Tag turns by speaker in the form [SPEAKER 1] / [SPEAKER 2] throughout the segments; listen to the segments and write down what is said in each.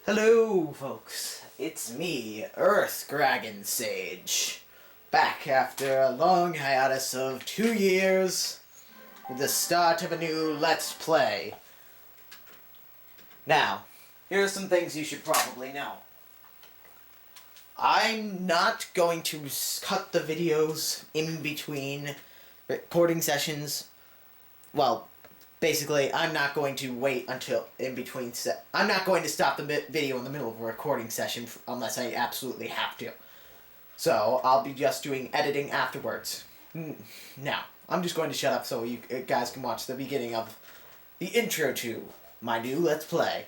[SPEAKER 1] Hello, folks. It's me, Earth Dragon Sage, back after a long hiatus of 2 years with the start of a new Let's Play. Now, here are some things you should probably know. I'm not going to cut the videos in between recording sessions. Well, basically, I'm not going to wait until in between I'm not going to stop the video in the middle of a recording session unless I absolutely have to. So, I'll be just doing editing afterwards. Now, I'm just going to shut up so you guys can watch the beginning of the intro to my new Let's Play.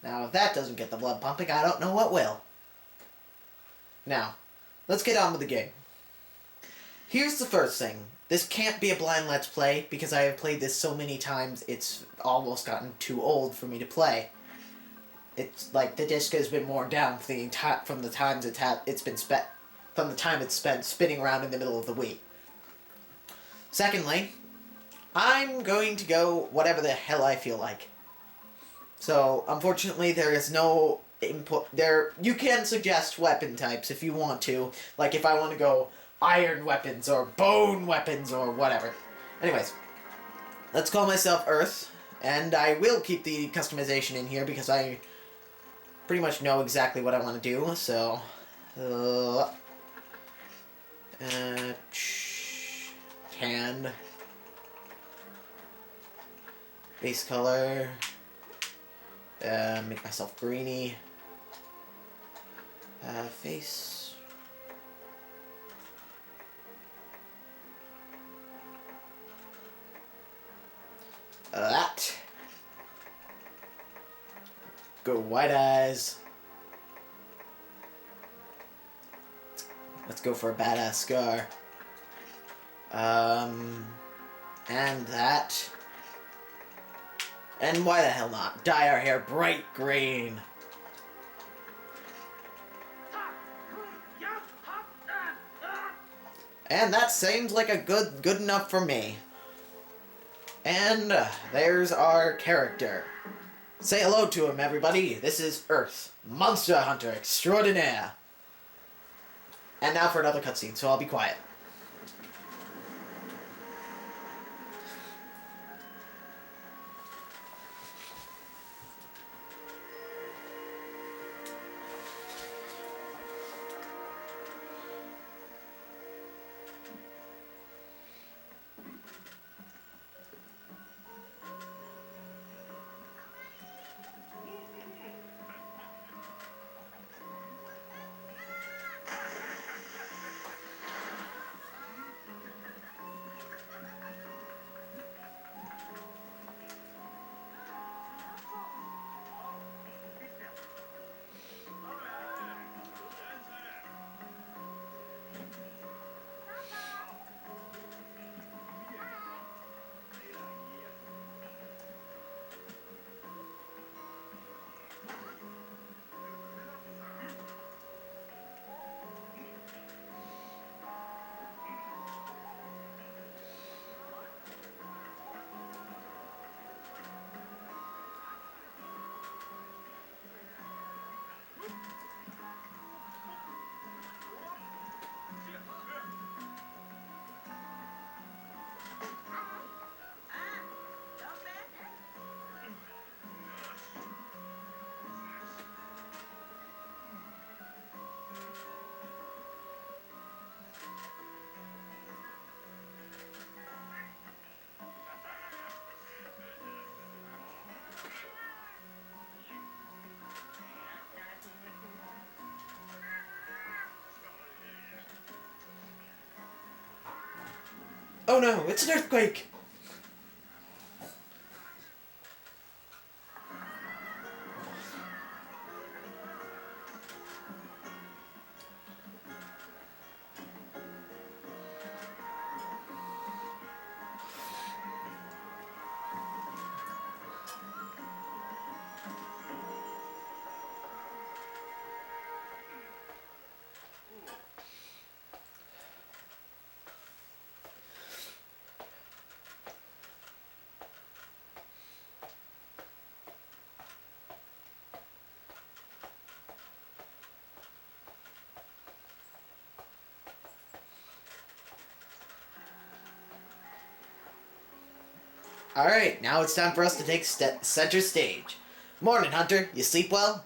[SPEAKER 1] Now, if that doesn't get the blood pumping, I don't know what will. Now, let's get on with the game. Here's the first thing. This can't be a blind Let's Play, because I have played this so many times, it's almost gotten too old for me to play. It's like the disc has been worn down from the time it's spent spinning around in the middle of the Wii. Secondly, I'm going to go whatever the hell I feel like. So, unfortunately, there is no input there. You can suggest weapon types if you want to. Like, if I want to go iron weapons or bone weapons or whatever. Anyways, let's call myself Earth. And I will keep the customization in here because I pretty much know exactly what I want to do. So, tan. Base color. Make myself greeny. Face. That. Go white eyes. Let's go for a badass scar. And that. And why the hell not? Dye our hair bright green. And that seems like a good enough for me. And there's our character. Say hello to him, everybody. This is Earth, Monster Hunter Extraordinaire. And now for another cutscene, so I'll be quiet. Oh no, it's an earthquake! Alright, now it's time for us to take center stage. Morning, Hunter. You sleep well?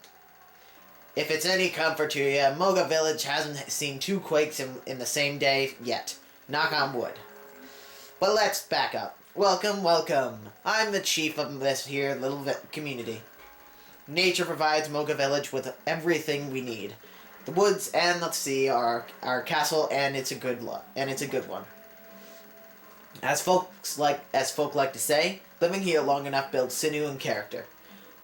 [SPEAKER 1] If it's any comfort to you, Moga Village hasn't seen 2 quakes in the same day yet. Knock on wood. But let's back up. Welcome, welcome. I'm the chief of this here little community. Nature provides Moga Village with everything we need. The woods and the sea are our castle, and it's a good one. As folk like to say, living here long enough builds sinew and character.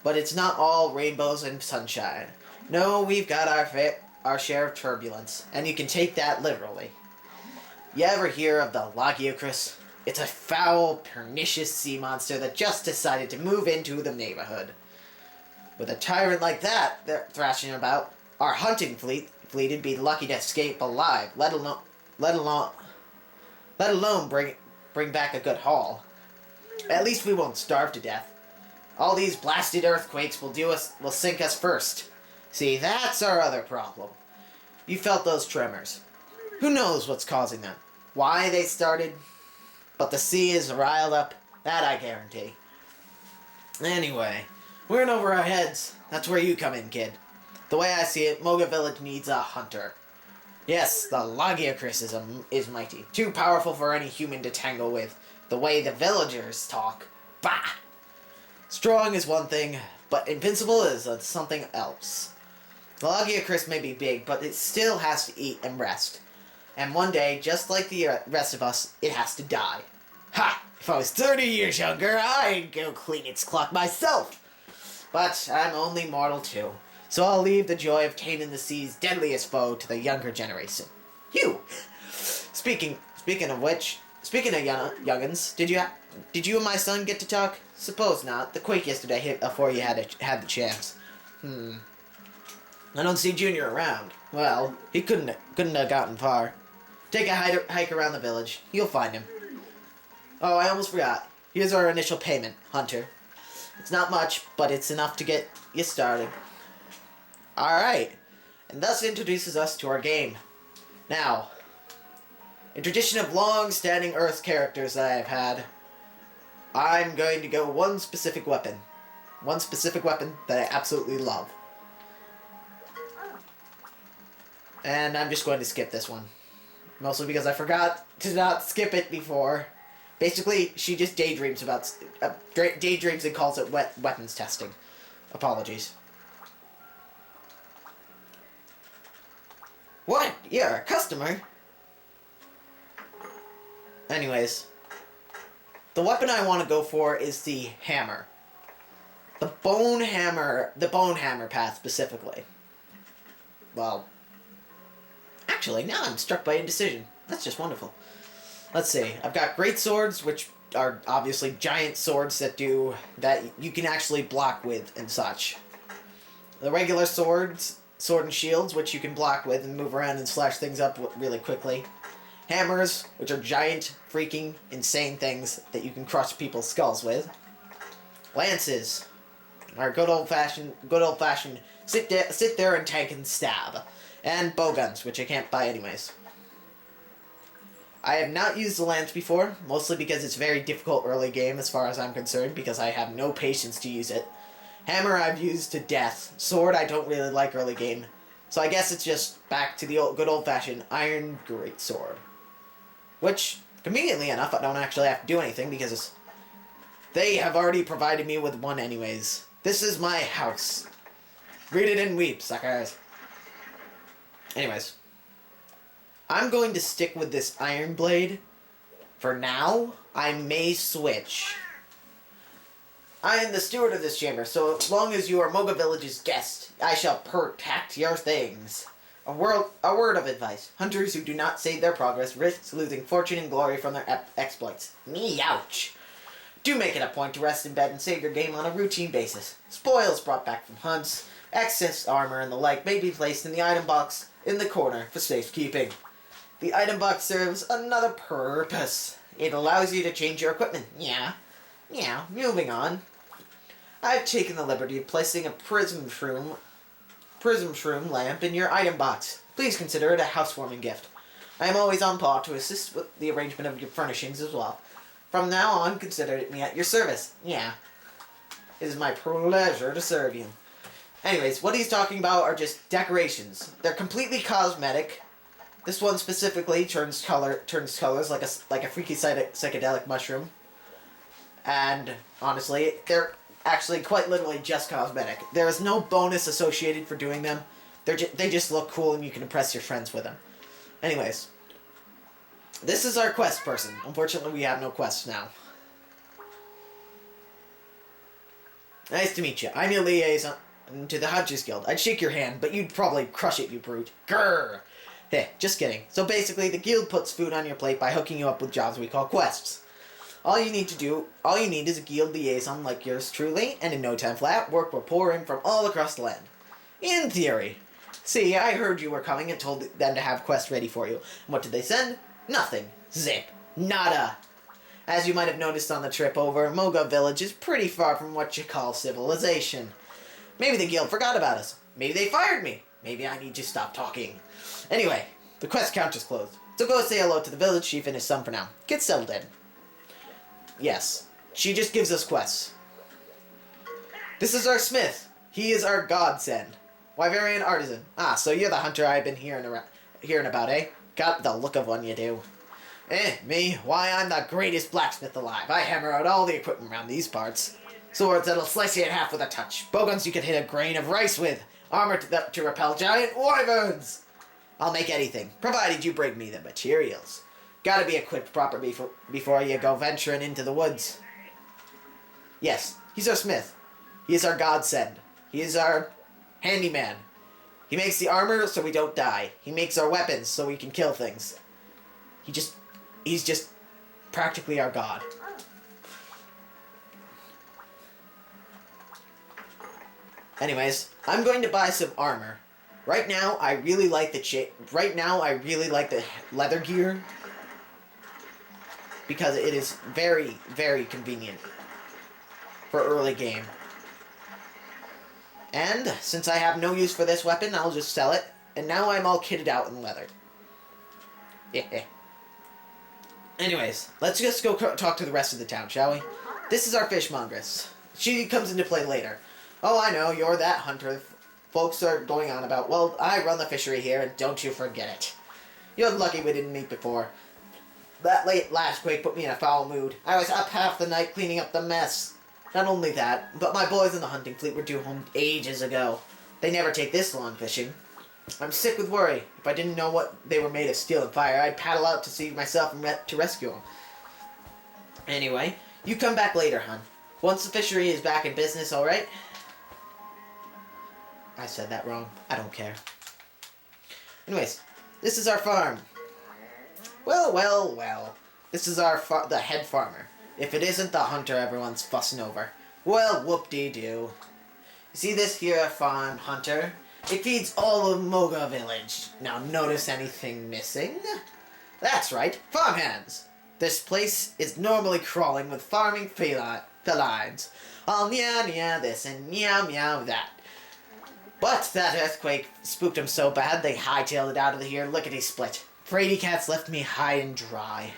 [SPEAKER 1] But it's not all rainbows and sunshine. No, we've got our share of turbulence, and you can take that literally. You ever hear of the helloooooo? It's a foul, pernicious sea monster that just decided to move into the neighborhood. With a tyrant like that thrashing about, our hunting fleet'd be lucky to escape alive, let alone bring back a good haul. At least we won't starve to death. All these blasted earthquakes will sink us first. See, that's our other problem. You felt those tremors. Who knows what's causing them? Why they started? But the sea is riled up, that I guarantee. Anyway, we're in over our heads. That's where you come in, kid. The way I see it, Moga Village needs a hunter. Yes, the helloooooo is mighty. Too powerful for any human to tangle with. The way the villagers talk. Bah! Strong is one thing, but invincible is something else. The helloooooo may be big, but it still has to eat and rest. And one day, just like the rest of us, it has to die. Ha! If I was 30 years younger, I'd go clean its clock myself. But I'm only mortal too. So I'll leave the joy of taming the sea's deadliest foe to the younger generation. You! Speaking of youngins, did you and my son get to talk? Suppose not. The quake yesterday hit before you had the chance. I don't see Junior around. Well, he couldn't have gotten far. Take a hike around the village. You'll find him. Oh, I almost forgot. Here's our initial payment, Hunter. It's not much, but it's enough to get you started. Alright, and thus introduces us to our game. Now, in tradition of long-standing Earth characters that I've had, I'm going to go one specific weapon. One specific weapon that I absolutely love. And I'm just going to skip this one. Mostly because I forgot to not skip it before. Basically, she just daydreams and calls it weapons testing. Apologies. What? You're a customer? Anyways. The weapon I want to go for is the hammer. The bone hammer path specifically. Well, actually, now I'm struck by indecision. That's just wonderful. Let's see. I've got great swords, which are obviously giant swords that you can actually block with and such. The regular sword and shields, which you can block with and move around and slash things up really quickly. Hammers, which are giant, freaking, insane things that you can crush people's skulls with. Lances, are good old fashioned sit there and tank and stab. And bowguns, which I can't buy anyways. I have not used the lance before, mostly because it's very difficult early game as far as I'm concerned, because I have no patience to use it. Hammer I've used to death. Sword I don't really like early game. So I guess it's just back to the good old-fashioned iron greatsword. Which, conveniently enough, I don't actually have to do anything because they have already provided me with one anyways. This is my house. Read it and weep, suckers. Anyways. I'm going to stick with this iron blade For now, I may switch. I am the steward of this chamber, so as long as you are Moga Village's guest, I shall protect your things. A word of advice. Hunters who do not save their progress risk losing fortune and glory from their exploits. Me ouch. Do make it a point to rest in bed and save your game on a routine basis. Spoils brought back from hunts, excess armor and the like may be placed in the item box in the corner for safekeeping. The item box serves another purpose. It allows you to change your equipment. Yeah, moving on. I've taken the liberty of placing a prism shroom lamp in your item box. Please consider it a housewarming gift. I am always on paw to assist with the arrangement of your furnishings as well. From now on, consider me at your service. Yeah. It is my pleasure to serve you. Anyways, what he's talking about are just decorations. They're completely cosmetic. This one specifically turns colors like a freaky psychedelic mushroom. And honestly, they're actually quite literally just cosmetic. There is no bonus associated for doing them. They just look cool and you can impress your friends with them. Anyways, this is our quest person. Unfortunately, we have no quests now. Nice to meet you. I'm your liaison to the Hunters Guild. I'd shake your hand, but you'd probably crush it, you brute. Grrr! Hey, just kidding. So basically, the guild puts food on your plate by hooking you up with jobs we call quests. All you need is a guild liaison like yours truly, and in no time flat, work will pour in from all across the land. In theory. See, I heard you were coming and told them to have quests ready for you. And what did they send? Nothing. Zip. Nada. As you might have noticed on the trip over, Moga Village is pretty far from what you call civilization. Maybe the guild forgot about us. Maybe they fired me. Maybe I need to stop talking. Anyway, the quest counter's closed. So go say hello to the village chief and his son for now. Get settled in. Yes, she just gives us quests. This is our smith. He is our godsend. Wyverian artisan. Ah, so you're the hunter I've been hearing about, eh? Got the look of one, you do. Me? Why, I'm the greatest blacksmith alive. I hammer out all the equipment around these parts. Swords that'll slice you in half with a touch. Bowguns you can hit a grain of rice with. Armor to repel giant wyverns. I'll make anything, provided you bring me the materials. Gotta be equipped proper before you go venturing into the woods. Yes, he's our smith. He is our godsend. He is our handyman. He makes the armor so we don't die. He makes our weapons so we can kill things. He's just practically our god. Anyways, I'm going to buy some armor. Right now, I really like the leather gear because it is very, very convenient for early game. And since I have no use for this weapon, I'll just sell it. And now I'm all kitted out in leather. Yeah. Anyways, let's just go talk to the rest of the town, shall we? This is our fishmongress. She comes into play later. Oh, I know, you're that hunter folks are going on about. Well, I run the fishery here, and don't you forget it. You're lucky we didn't meet before. That late last quake put me in a foul mood. I was up half the night cleaning up the mess. Not only that, but my boys in the hunting fleet were due home ages ago. They never take this long fishing. I'm sick with worry. If I didn't know what they were made of steel and fire, I'd paddle out to see myself and to rescue them. Anyway, you come back later, hon. Once the fishery is back in business, alright? I said that wrong. I don't care. Anyways, this is our farm. Well. This is the head farmer. If it isn't the hunter everyone's fussing over. Well, whoop-de-doo. You see this here farm, hunter? It feeds all of Moga Village. Now notice anything missing? That's right, farmhands. This place is normally crawling with farming felines. All meow this and meow that. But that earthquake spooked them so bad they hightailed it out of here lickety-split. Fraidy cats left me high and dry.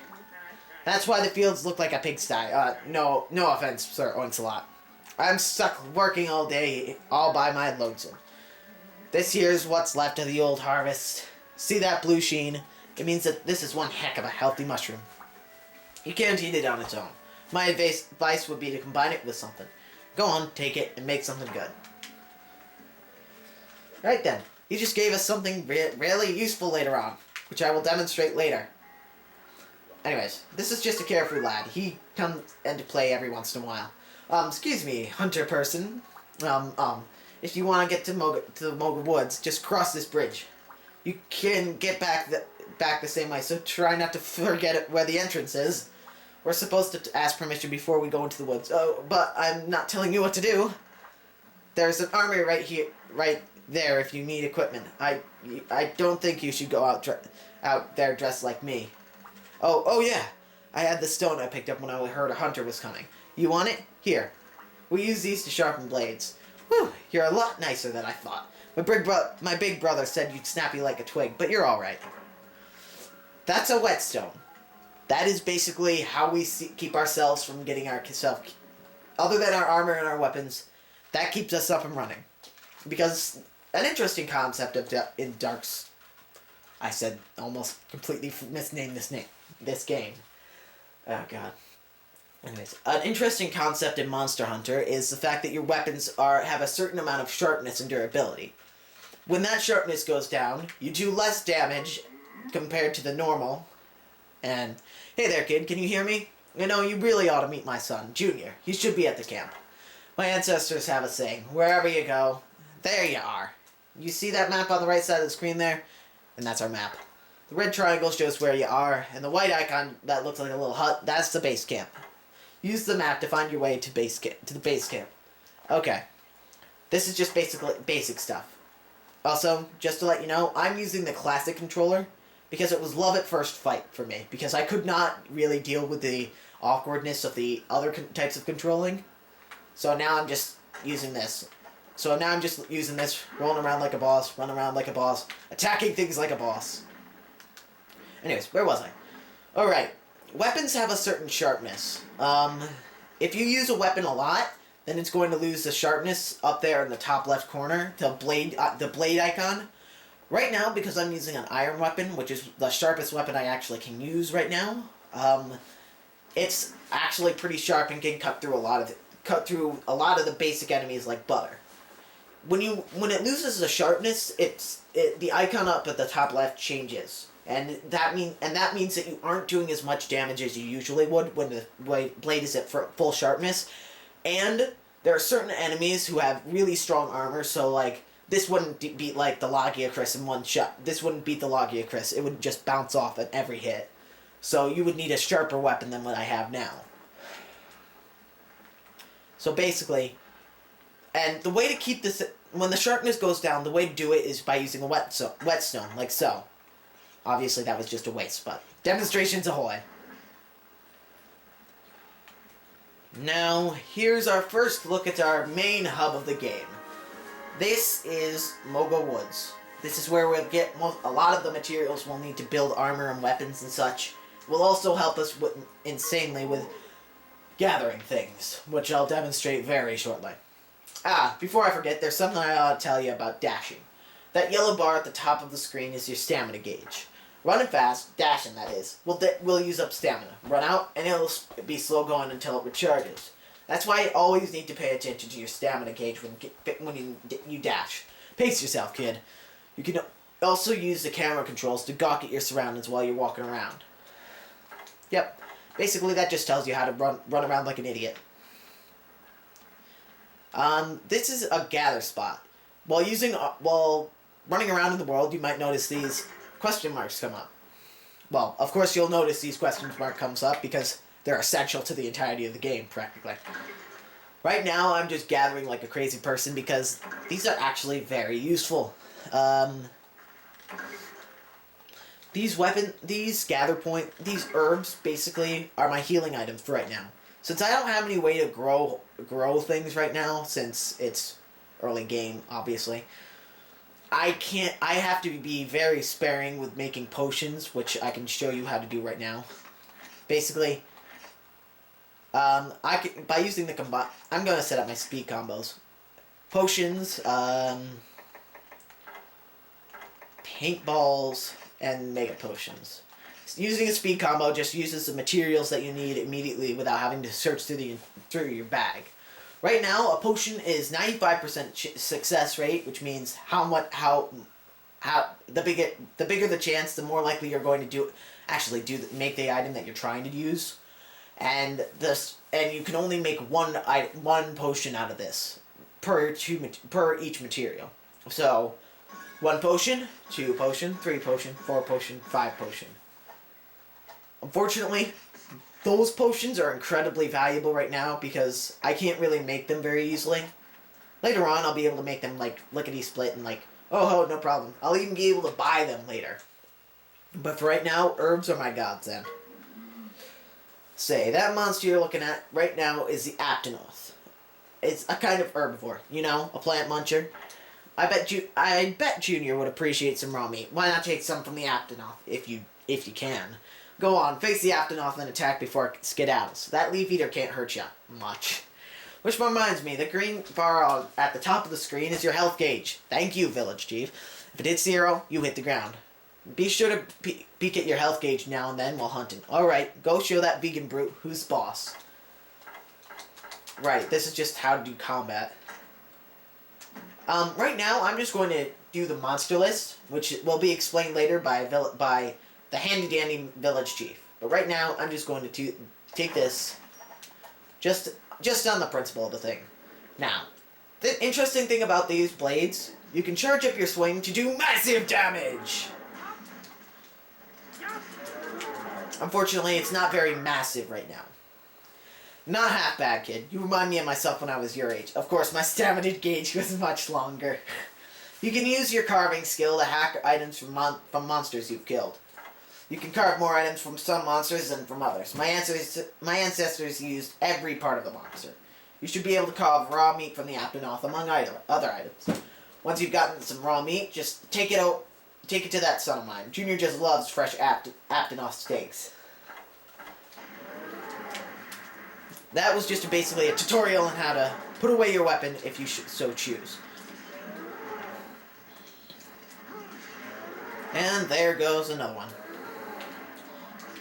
[SPEAKER 1] That's why the fields look like a pigsty. No offense, Sir Oinsalot. I'm stuck working all day, all by my lonesome. This here's what's left of the old harvest. See that blue sheen? It means that this is one heck of a healthy mushroom. You can't eat it on its own. My advice would be to combine it with something. Go on, take it, and make something good. Right then, he just gave us something really useful later on, which I will demonstrate later. Anyways, this is just a carefree lad. He comes into play every once in a while. Excuse me, hunter person. If you want to get to the Moga Woods, just cross this bridge. You can get back the same way, so try not to forget where the entrance is. We're supposed to ask permission before we go into the woods. Oh, but I'm not telling you what to do. There's an armory right here, right there if you need equipment. I don't think you should go out there dressed like me. Oh yeah. I had the stone I picked up when I heard a hunter was coming. You want it? Here. We use these to sharpen blades. Whew, you're a lot nicer than I thought. My big brother said you'd snap you like a twig, but you're alright. That's a whetstone. That is basically how we keep ourselves from getting ourselves... Other than our armor and our weapons, that keeps us up and running. Because an interesting concept in Dark's... I said almost completely misnamed this game. Oh god. Anyways, an interesting concept in Monster Hunter is the fact that your weapons have a certain amount of sharpness and durability. When that sharpness goes down, you do less damage compared to the normal. And, hey there kid, can you hear me? You know, you really ought to meet my son, Junior. He should be at the camp. My ancestors have a saying, wherever you go, there you are. You see that map on the right side of the screen there? And that's our map. The red triangle shows where you are, and the white icon that looks like a little hut, that's the base camp. Use the map to find your way to the base camp. Okay. This is just basically basic stuff. Also, just to let you know, I'm using the classic controller because it was love at first fight for me, because I could not really deal with the awkwardness of the other types of controlling. So now I'm just using this. Rolling around like a boss, run around like a boss, attacking things like a boss. Anyways, where was I? Alright, weapons have a certain sharpness. If you use a weapon a lot, then it's going to lose the sharpness up there in the top left corner, the blade icon. Right now, because I'm using an iron weapon, which is the sharpest weapon I actually can use right now, it's actually pretty sharp and can cut through a lot of the basic enemies like butter. When it loses the sharpness, the icon up at the top left changes. And that means that you aren't doing as much damage as you usually would when the blade is at full sharpness. And there are certain enemies who have really strong armor, so like this wouldn't beat like the Logia in one shot. This wouldn't beat the Logia. It would just bounce off at every hit. So you would need a sharper weapon than what I have now. So basically, and the way to keep this, when the sharpness goes down, the way to do it is by using a whetstone, like so. Obviously that was just a waste, but demonstrations ahoy. Now, here's our first look at our main hub of the game. This is Moga Woods. This is where we'll get a lot of the materials we'll need to build armor and weapons and such. Will also help us insanely with gathering things, which I'll demonstrate very shortly. Before I forget, there's something I ought to tell you about dashing. That yellow bar at the top of the screen is your stamina gauge. Running fast, dashing that is, will use up stamina. Run out, and it'll be slow going until it recharges. That's why you always need to pay attention to your stamina gauge when you dash. Pace yourself, kid. You can also use the camera controls to gawk at your surroundings while you're walking around. Yep. Basically, that just tells you how to run around like an idiot. This is a gather spot. While running around in the world, you might notice these question marks come up. Well, of course you'll notice these question mark comes up because they're essential to the entirety of the game, practically. Right now, I'm just gathering like a crazy person because these are actually very useful. These herbs basically are my healing items for right now. Since I don't have any way to grow things right now, since it's early game, obviously, I have to be very sparing with making potions, which I can show you how to do right now. Basically, by using the I'm going to set up my speed combos. Potions, paintballs, and mega potions. Using a speed combo just uses the materials that you need immediately without having to search through your bag. Right now, a potion is 95% success rate, which means the bigger the chance, the more likely you're going to actually make the item that you're trying to use, and you can only make one potion out of this per each material. So 1 potion, 2 potion, 3 potion, 4 potion, 5 potion. Unfortunately, those potions are incredibly valuable right now because I can't really make them very easily. Later on, I'll be able to make them like lickety-split and like, oh, no problem. I'll even be able to buy them later. But for right now, herbs are my godsend. Say, that monster you're looking at right now is the Aptonoth. It's a kind of herbivore, you know, a plant muncher. I bet Junior would appreciate some raw meat. Why not take some from the Aptonoth if you can? Go on, face the Aptonoth and attack before it skedaddles. That leaf eater can't hurt you much. Which reminds me, the green bar at the top of the screen is your health gauge. Thank you, Village Chief. If it hits 0, you hit the ground. Be sure to peek at your health gauge now and then while hunting. Alright, go show that vegan brute who's boss. Right, this is just how to do combat. Right now, I'm just going to do the monster list, which will be explained later by the handy-dandy Village Chief. But right now, I'm just going to take this just on the principle of the thing. Now, the interesting thing about these blades, you can charge up your swing to do massive damage! Unfortunately, it's not very massive right now. Not half bad, kid. You remind me of myself when I was your age. Of course, my stamina gauge was much longer. You can use your carving skill to hack items from monsters you've killed. You can carve more items from some monsters than from others. My ancestors used every part of the monster. You should be able to carve raw meat from the Aptonoth among other items. Once you've gotten some raw meat, just take it to that son of mine. Junior just loves fresh Aptonoth steaks. That was just basically a tutorial on how to put away your weapon if you so choose. And there goes another one.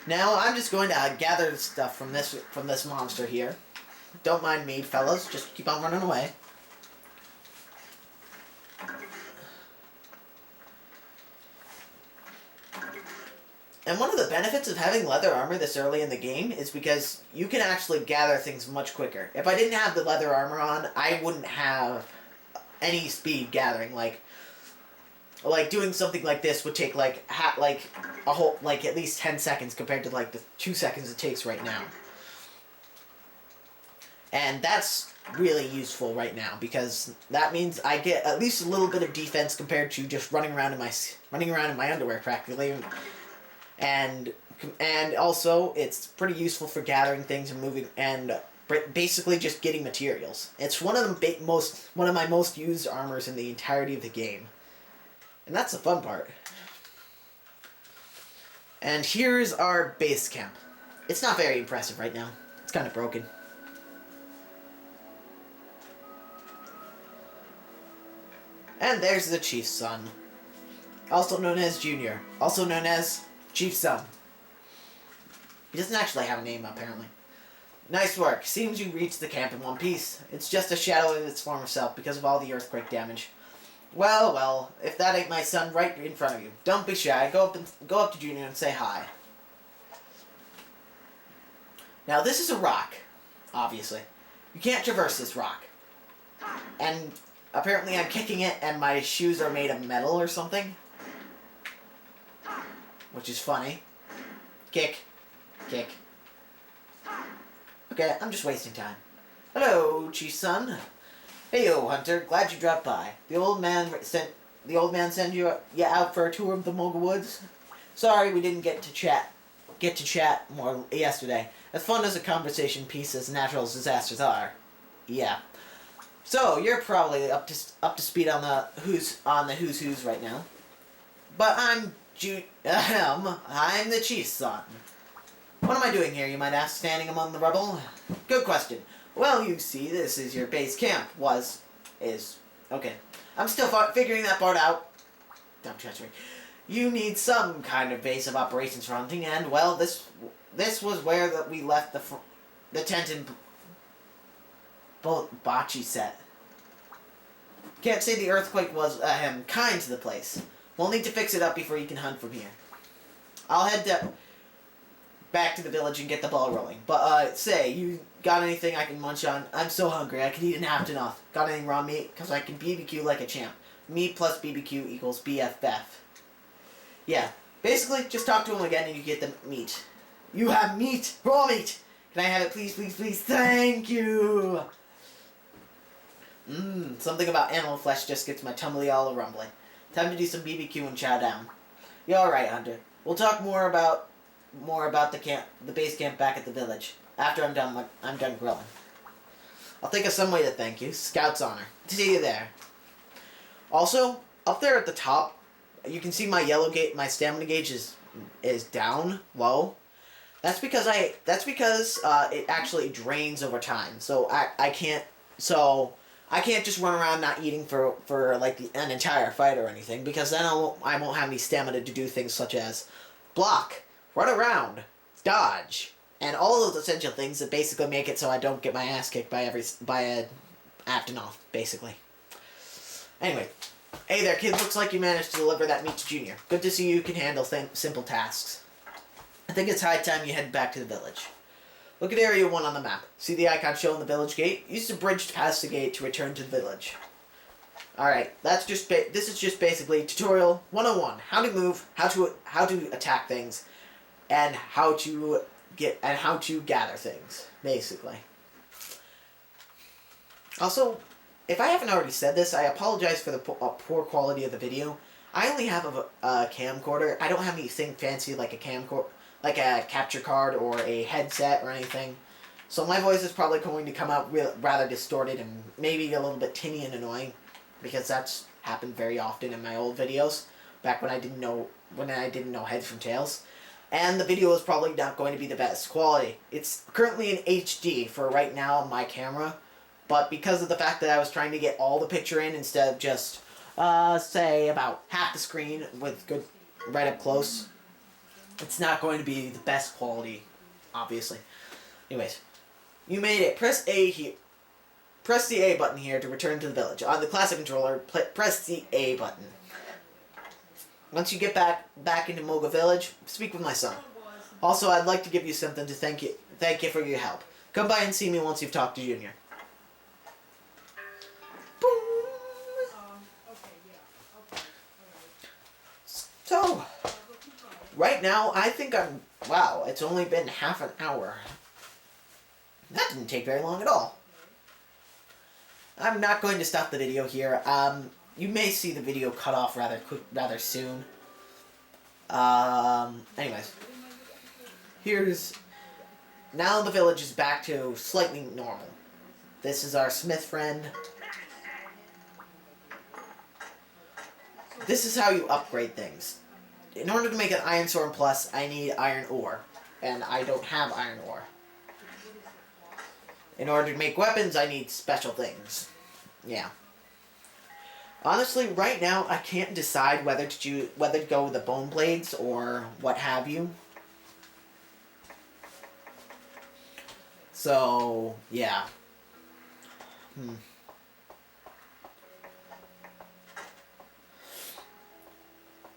[SPEAKER 1] Now I'm just going to gather stuff from this monster here. Don't mind me, fellas. Just keep on running away. And one of the benefits of having leather armor this early in the game is because you can actually gather things much quicker. If I didn't have the leather armor on, I wouldn't have any speed gathering. Like doing something like this would take at least 10 seconds compared to like the 2 seconds it takes right now. And that's really useful right now because that means I get at least a little bit of defense compared to just running around in my underwear practically. And also, it's pretty useful for gathering things and moving, and basically just getting materials. It's one of my most used armors in the entirety of the game. And that's the fun part. And here's our base camp. It's not very impressive right now. It's kind of broken. And there's the Chief's son. Also known as Junior. Also known as Chief's son. He doesn't actually have a name, apparently. Nice work. Seems you reached the camp in one piece. It's just a shadow of its former self because of all the earthquake damage. Well, if that ain't my son right in front of you. Don't be shy. Go up to Junior and say hi. Now, this is a rock, obviously. You can't traverse this rock. And apparently I'm kicking it and my shoes are made of metal or something. Which is funny. Kick. Kick. Okay, I'm just wasting time. Hello, Chief's son. Heyo, Hunter. Glad you dropped by. The old man sent you out for a tour of the Mogul Woods. Sorry we didn't get to chat more yesterday. As fun as a conversation piece as natural disasters are. Yeah. So you're probably up to speed on the who's who's right now. But I'm the Chief's son. What am I doing here, you might ask, standing among the rubble? Good question. Well, you see, this is your base camp. Okay. I'm still figuring that part out. Don't judge me. You need some kind of base of operations for hunting, and, well, this was where we left the tent and bocce set. Can't say the earthquake was, kind to the place. We'll need to fix it up before you can hunt from here. I'll head back to the village and get the ball rolling. But, say, you got anything I can munch on? I'm so hungry, I could eat an half enough. Got any raw meat? Because I can BBQ like a champ. Meat plus BBQ equals BFF. Yeah, basically, just talk to him again and you get the meat. You have meat! Raw meat! Can I have it, please, please, please? Thank you! Something about animal flesh just gets my tummy all rumbling. Time to do some BBQ and chow down. You're alright, Hunter. We'll talk more about the base camp back at the village after I'm done grilling. I'll think of some way to thank you. Scout's honor. See you there. Also, up there at the top, you can see my my stamina gauge is down low. That's because it actually drains over time. So I can't just run around not eating for like an entire fight or anything, because then I won't have any stamina to do things such as block, run around, dodge, and all of those essential things that basically make it so I don't get my ass kicked by a Aptonoff, basically. Anyway, hey there, kid. Looks like you managed to deliver that meat to Junior. Good to see you can handle simple tasks. I think it's high time you head back to the village. Look at Area 1 on the map. See the icon showing the village gate? Use the bridge to pass the gate to return to the village. Alright, this is just basically tutorial 101. How to move, how to attack things, and how to gather things, basically. Also, if I haven't already said this, I apologize for the poor quality of the video. I only have a camcorder. I don't have anything fancy like a camcorder, like a capture card or a headset or anything. So my voice is probably going to come out rather distorted and maybe a little bit tinny and annoying, because that's happened very often in my old videos, back when I didn't know heads from tails. And the video is probably not going to be the best quality. It's currently in HD for right now on my camera, but because of the fact that I was trying to get all the picture in instead of just, say, about half the screen with good right up close, it's not going to be the best quality, obviously. Anyways, you made it. Press A here. Press the A button here to return to the village. On the classic controller, press the A button. Once you get back into Moga Village, speak with my son. Also, I'd like to give you something to thank you for your help. Come by and see me once you've talked to Junior. So, right now, I think wow, it's only been half an hour. That didn't take very long at all. I'm not going to stop the video here. You may see the video cut off rather soon. Anyways. Now the village is back to slightly normal. This is our smith friend. This is how you upgrade things. In order to make an iron sword plus, I need iron ore. And I don't have iron ore. In order to make weapons, I need special things. Yeah. Honestly, right now, I can't decide whether to go with the bone blades or what have you. So, yeah.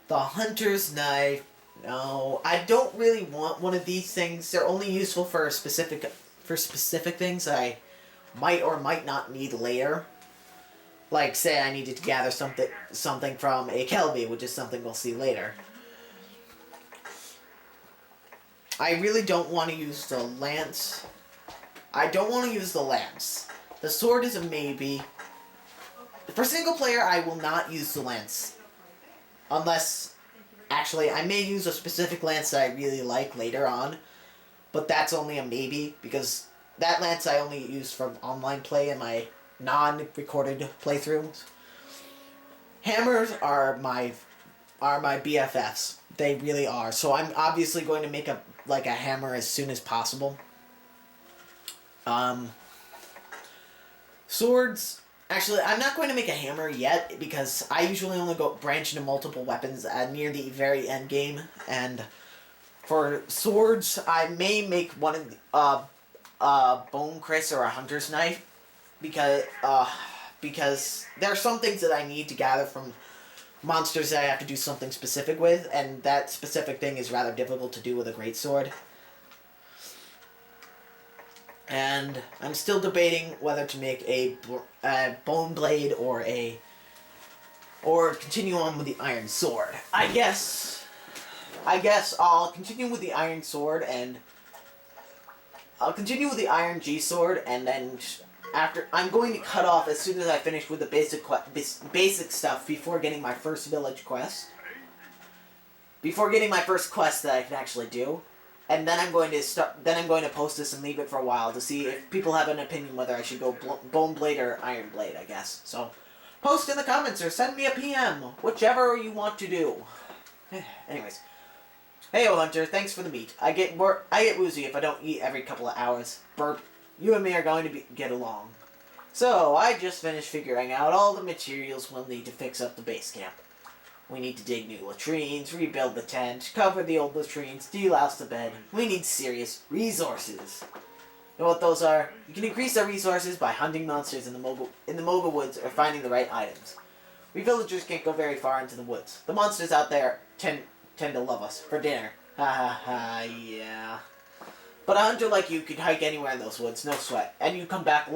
[SPEAKER 1] The hunter's knife. No, I don't really want one of these things. They're only useful for specific things I might or might not need later. Like, say I needed to gather something from a Kelby, which is something we'll see later. I really don't want to use the lance. I don't want to use the lance. The sword is a maybe. For single player, I will not use the lance. Unless, actually, I may use a specific lance that I really like later on. But that's only a maybe, because that lance I only use from online play in my non-recorded playthroughs. Hammers are my BFFs. They really are. So I'm obviously going to make a hammer as soon as possible. Swords. Actually, I'm not going to make a hammer yet, because I usually only branch into multiple weapons near the very end game. And for swords, I may make one of bone kris or a hunter's knife, because there are some things that I need to gather from monsters that I have to do something specific with, and that specific thing is rather difficult to do with a greatsword. And I'm still debating whether to make a bone blade or continue on with the iron sword. I guess I'll continue with the iron sword, and I'll continue with the iron G sword, and then after I'm going to cut off as soon as I finish with the basic stuff before getting my first village quest. Before getting my first quest that I can actually do. And then I'm going to post this and leave it for a while to see if people have an opinion whether I should go bone blade or iron blade, I guess. So post in the comments or send me a PM, whichever you want to do. Anyways. Hey, Hunter, thanks for the meat. I get woozy if I don't eat every couple of hours. Burp. You and me are going to get along. So, I just finished figuring out all the materials we'll need to fix up the base camp. We need to dig new latrines, rebuild the tent, cover the old latrines, delouse the bed. We need serious resources. You know what those are? You can increase our resources by hunting monsters in the Moga Woods or finding the right items. We villagers can't go very far into the woods. The monsters out there tend to love us for dinner. Ha ha ha, yeah. But a hunter like you could hike anywhere in those woods, no sweat. And you come back